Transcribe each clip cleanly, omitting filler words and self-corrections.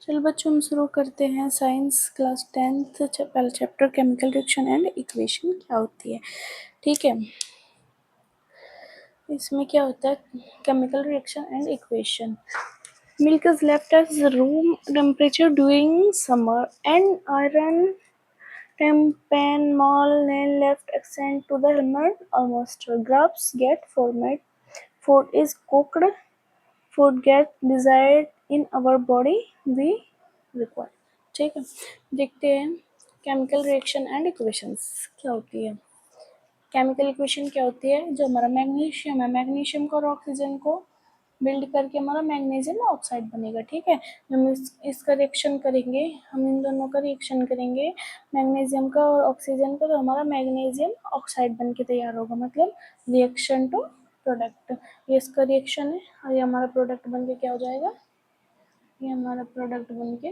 चलो बच्चों हम शुरू करते हैं साइंस क्लास 10th पहला chapter chemical reaction and equation क्या होती है। ठीक है, इसमें क्या होता है chemical reaction and equation. Milk is left at room temperature during summer and iron टेम्पेनमॉल then left accent to the helmet almost grubs get formed, food is cooked, food get desired in our body we require। ठीक है, देखते हैं chemical reaction and equations क्या होती है। Chemical equation क्या होती है, जो हमारा मैग्नीशियम है, मैग्नीशियम को और ऑक्सीजन को बिल्ड करके हमारा मैग्नीशियम ऑक्साइड बनेगा। ठीक है, हम इसका रिएक्शन करेंगे, हम इन दोनों का रिएक्शन करेंगे मैग्नीशियम का और ऑक्सीजन का, तो हमारा मैग्नीशियम ऑक्साइड बन के तैयार होगा, मतलब रिएक्शन टू प्रोडक्ट। ये इसका रिएक्शन है और ये हमारा प्रोडक्ट बन के क्या हो जाएगा, ये हमारा प्रोडक्ट बन के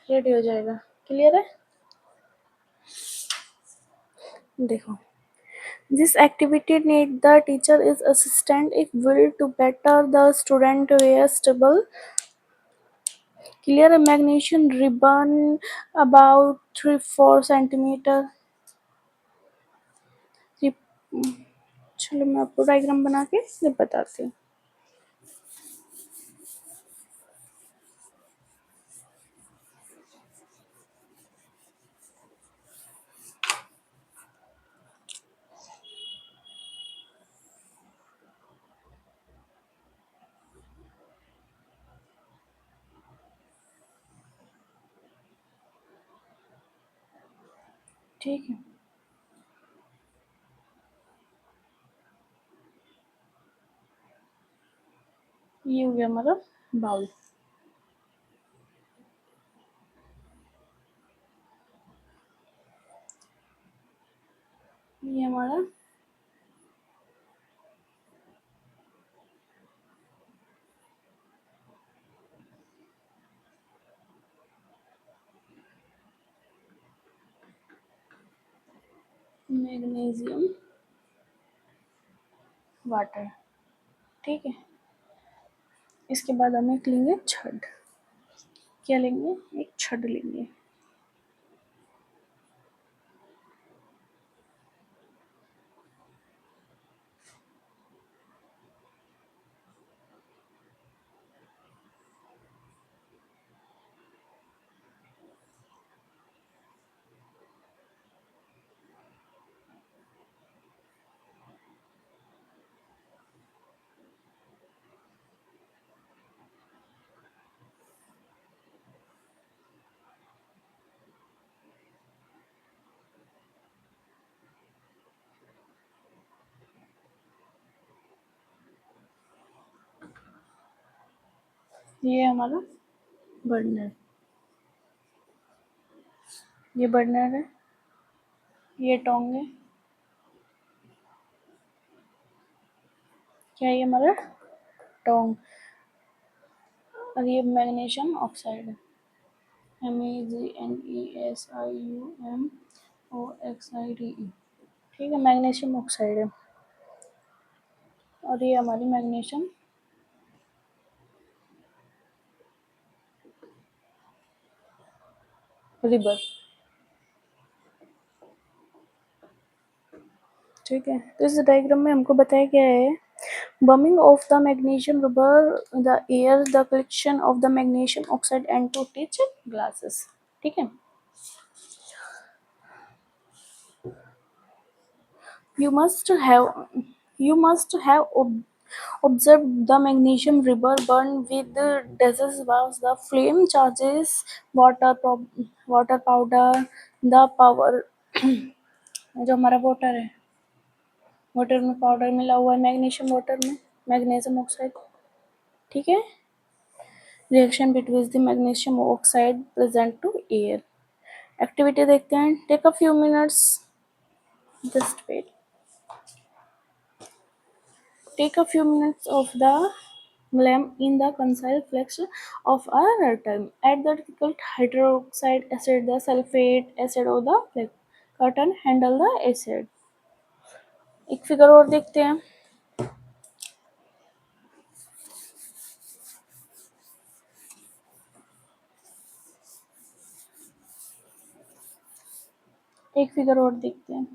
रेडी हो जाएगा। क्लियर है, देखो this activity need the teacher is assistant if will to better the student wear stable clear magnesium ribbon about 3-4 centimeter। चलो मैं आपको डायग्राम बना के ये बताती हूँ। ठीक है, ये हो गया हमारा बाउल। ये हमारा मैग्नीशियम वाटर। ठीक है, इसके बाद हम एक लेंगे छड़। क्या लेंगे, एक छड़ लेंगे। ये हमारा बर्नर, ये बर्नर है, ये टोंग है, क्या ये हमारा टोंग, और ये मैग्नीशियम ऑक्साइड है, MEGNESIUMOXIDE। ठीक है, मैग्नीशियम ऑक्साइड है, और ये हमारी मैग्नीशियम रिबर। ठीक है, तो इस डायग्राम में हमको बताया गया है burning of the magnesium ribbon the air the collection of the magnesium oxide and to teach glasses. ठीक है, you must have observed the magnesium river burn with the disease was the flame charges water powder the power। जो हमारा water है, water में powder मिला हुआ है, magnesium water में मैग्नीशियम ऑक्साइड। ठीक है, reaction between the magnesium oxide present to air. Activity देखते हैं, take a few minutes, just wait, take a few minutes of the lamp in the concealed flex of a curtain. Add the difficult hydroxide acid, the sulfate acid of the curtain, handle the acid। एक figure और देखते हैं, एक figure और देखते हैं।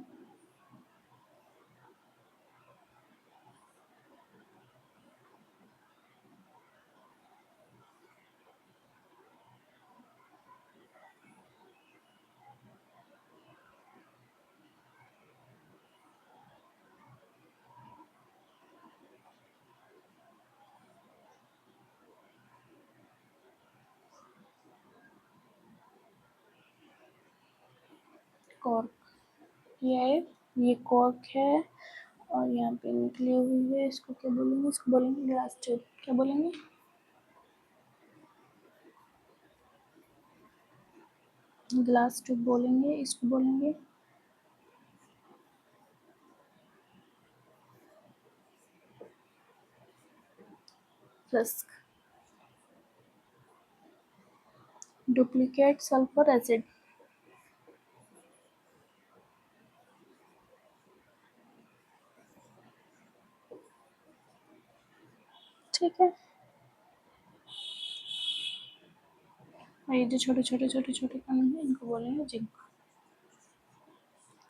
Cork, ये है, ये कॉर्क है और यहाँ पे निकली हुई है, इसको क्या बोलेंगे? इसको बोलेंगे ग्लास ट्यूब। क्या बोलेंगे? ग्लास ट्यूब बोलेंगे। इसको बोलेंगे फ्लास्क। डुप्लीकेट सल्फर एसिड, ठीक है। ये जो छोटे छोटे छोटे छोटे कण हैं इनको बोलेंगे जिंक,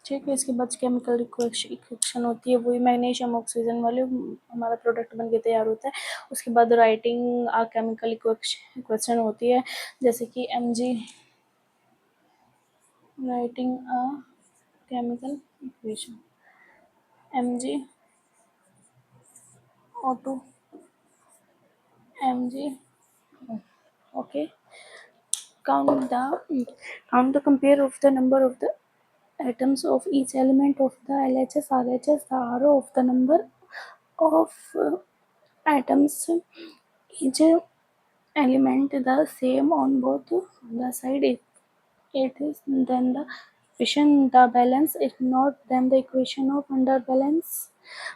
ठीक है। इसके बाद केमिकल रिएक्शन होती है, वही मैग्नीशियम ऑक्सीजन वाले हमारा प्रोडक्ट बन के तैयार होता है। उसके बाद राइटिंग आ केमिकल इक्वेशन होती है, जैसे कि Mg, writing a chemical equation, Mg O2 Mg, okay. Count the compare of the number of the atoms of each element of the LHS, RHS, the RO of the number of atoms each element the same on both the side. It is then the equation the balance is not then the equation of underbalance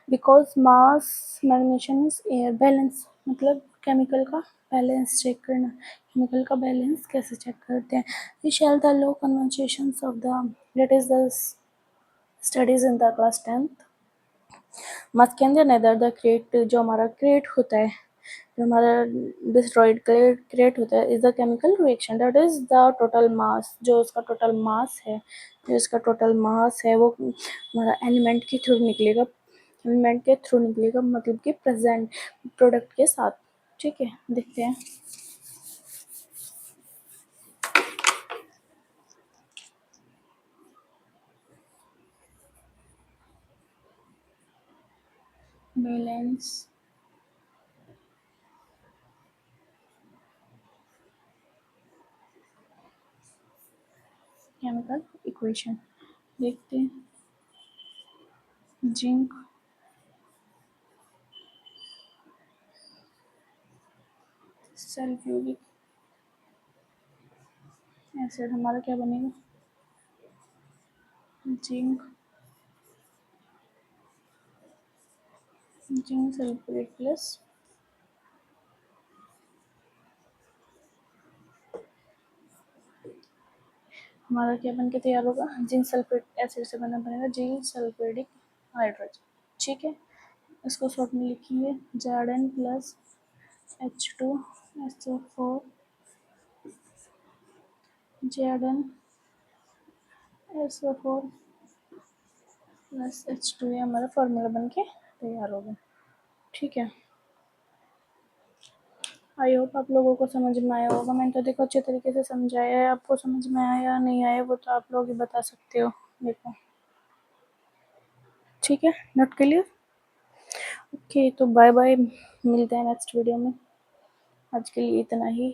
because mass magnesium is air balance। मतलब chemical का balance check करना। Chemical का balance कैसे check करते हैं? We shall the low concentrations of the that is the studies in the class 10th। मत के अंदर नेदर द क्रिएट, जो हमारा क्रिएट होता है, जो हमारा डिस्ट्रॉयड क्रिएट होता है, is the chemical reaction that is the total mass. जो उसका टोटल मास है, जो इसका टोटल मास है वो हमारा एलिमेंट के थ्रू निकलेगा, एलिमेंट के थ्रू निकलेगा मतलब कि प्रेजेंट प्रोडक्ट के साथ, ठीक है। देखते हैं बैलेंस केमिकल इक्वेशन। देखते हैं जिंक सल्फ्यूरिक एसिड, हमारा क्या बनेगा? जिंक जिंक सल्फ्यूरिक प्लस हमारा क्या बन के तैयार होगा? जिंक सल्फेट एसिड से बनेगा जिंक सल्फेटिक हाइड्रोजन, ठीक है। इसको शॉर्ट में लिखिए Zn plus H2SO4 ZnSO4 plus H2, ये हमारा फॉर्मूला बन के तैयार होगा, ठीक है। आई होप आप लोगों को समझ में आया होगा। मैंने तो देखो अच्छे तरीके से समझाया है, आपको समझ में आया या नहीं आया वो तो आप लोग ही बता सकते हो। देखो ठीक है, नोट क्लियर? ओके, तो बाय बाय, मिलते हैं नेक्स्ट वीडियो में। आज के लिए इतना ही।